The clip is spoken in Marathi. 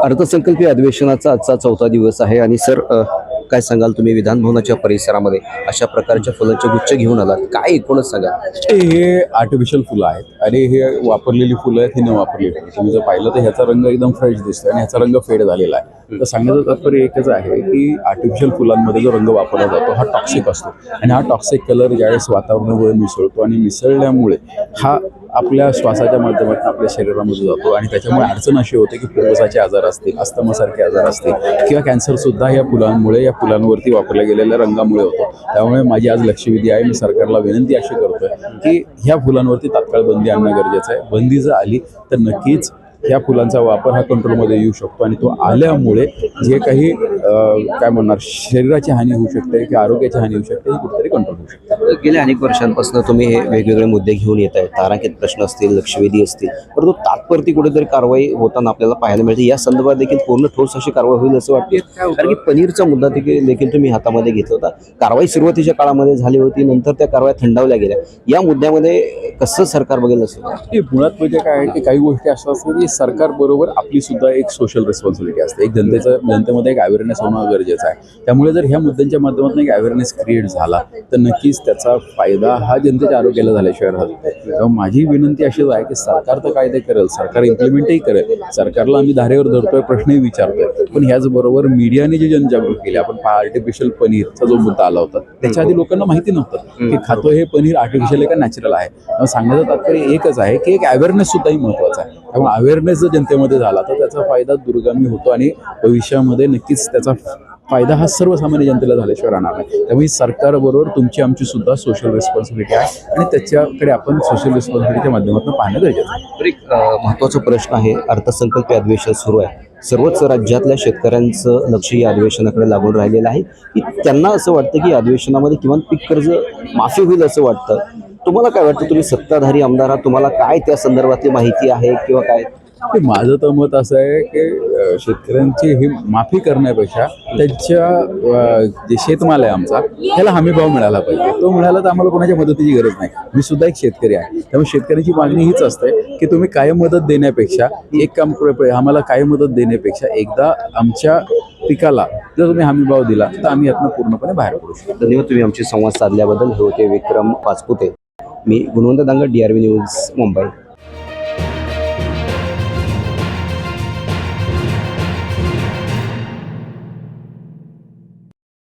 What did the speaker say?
अर्थसंकल्पीय अधिवेशनाचा आजचा चौथा दिवस आहे आणि सर काय सांगाल तुम्ही विधानभवनाच्या परिसरामध्ये अशा प्रकारच्या फुलांचे गुच्छ घेऊन आलात, काय एकूणच सांगा? हे आर्टिफिशियल फुलं आहेत आणि हे वापरलेली फुलं आहेत, ही न वापरलेली फुलं. तुम्ही जर पाहिलं तर ह्याचा रंग एकदम फ्रेश दिसतो आणि ह्याचा रंग फेड झालेला आहे. तर सांगण्याचं तात्पर्य एकच आहे की आर्टिफिशियल फुलांमध्ये जो रंग वापरला जातो हा टॉक्सिक असतो आणि हा टॉक्सिक कलर ज्यावेळेस वातावरणामध्ये मिसळतो आणि मिसळल्यामुळे हा आपल्या श्वासाच्या माध्यमातून आपल्या शरीरामध्ये जातो आणि त्याच्यामुळे अडचण अशी होते की फुफ्फुसाचे आजार असतील, अस्थमासारखे आजार असतील किंवा कॅन्सरसुद्धा या फुलांमुळे, या फुलांवरती वापरल्या गेलेल्या रंगामुळे होतो. त्यामुळे माझी आज लक्षवेधी आहे, मी सरकारला विनंती अशी करतोय की ह्या फुलांवरती तात्काळ बंदी आणणं गरजेचं आहे. बंदी जर आली तर नक्कीच ह्या फुलांचा वापर हा कंट्रोलमध्ये येऊ शकतो आणि तो आल्यामुळे जे काही काय म्हणणार शरीराची हानी होऊ शकते किंवा आरोग्याची हानी होऊ शकते ही कुठेतरी कंट्रोल होऊ शकते. गेल्या अनेक वर्षांपासून तुम्ही हे वेगवेगळे मुद्दे घेऊन येत आहे, तारांकित प्रश्न असतील, लक्षवेधी असतील, परंतु तात्पुरती कुठेतरी कारवाई होताना आपल्याला पाहायला मिळते. या संदर्भात देखील पूर्ण ठोस अशी कारवाई होईल असं वाटते, कारण की पनीरचा मुद्दा देखील तुम्ही हातामध्ये घेतला होता. कारवाई सुरुवातीच्या काळामध्ये झाली होती, नंतर त्या कारवाया थंडावल्या गेल्या. या मुद्द्यामध्ये कसं सरकार बघेल असं? मुळात म्हणजे काय आहे की काही गोष्टी अशा असतात की सरकारबरोबर आपली सुद्धा एक सोशल रिस्पॉन्सिबिलिटी असते. एक जनतेमध्ये एक अवेअरनेस होणं गरजेचं आहे. त्यामुळे जर ह्या मुद्द्यांच्या माध्यमातून एक अवेअरनेस क्रिएट झाला तर नक्कीच त्याचा फायदा हा जनतेच्या आरोग्याला झाल्याशिवाय राहत नाही. तेव्हा माझी विनंती अशीच आहे की सरकार तर कायदे करेल, सरकार इम्प्लिमेंटही करेल, सरकारला आम्ही धारेवर धरतोय, प्रश्नही विचारतोय, पण ह्याचबरोबर मीडियाने जी जनजागृती केली. आपण आर्टिफिशियल पनीरचा जो मुद्दा आला होता त्याच्या आधी लोकांना माहिती नव्हतं की खातो हे पनीर आर्टिफिशियल आहे का नॅचरल आहे. सांगण्याचं तात्पर्य एकच आहे की एक अवेअरनेस सुद्धाही महत्त्वाचा आहे. त्यामुळे अवेअरनेस जर जनतेमध्ये झाला तर त्याचा फायदा दूरगामी होतो आणि भविष्यामध्ये नक्कीच त्याचा फायदा हा सर्वसामान्य जनतेला झाल्याशिवाय राहणार नाही. त्यामुळे सरकारबरोबर तुमची आमची सुद्धा सोशल रिस्पॉन्सिबिलिटी आहे आणि त्याच्याकडे आपण सोशल रिस्पॉन्सिबिलिटीच्या माध्यमातून पाहणं गरजेचं आहे. एक महत्त्वाचा प्रश्न आहे, अर्थसंकल्पीय अधिवेशन सुरू आहे. सर्वच राज्यातल्या शेतकऱ्यांचं लक्ष या अधिवेशनाकडे लागून राहिलेलं आहे की त्यांना असं वाटतं की अधिवेशनामध्ये किमान पीक कर्ज माफी होईल असं वाटतं. तुम्हाला काय वाटतं? तुम्ही सत्ताधारी आमदार आहात, तुम्हाला काय त्या संदर्भातली माहिती आहे किंवा काय? माझं तर मत असं आहे की शेतकऱ्यांची ही माफी करण्यापेक्षा त्यांच्या जे शेतमाल आहे आमचा त्याला हमी भाव मिळाला पाहिजे. तो मिळाला तर आम्हाला कोणाच्या मदतीची गरज नाही. मी सुद्धा एक शेतकरी आहे, त्यामुळे शेतकऱ्यांची मागणी हीच असते की तुम्ही कायम मदत देण्यापेक्षा एक काम आम्हाला कायम मदत देण्यापेक्षा एकदा आमच्या पिकाला जर तुम्ही हमी भाव दिला तर आम्ही यातनं पूर्णपणे बाहेर पडू शकतो. धन्यवाद तुम्ही आमची संवाद साधल्याबद्दल. हे होते विक्रम पाचपुते. मी गुणवंत दांगट, DRV न्यूज, मुंबई.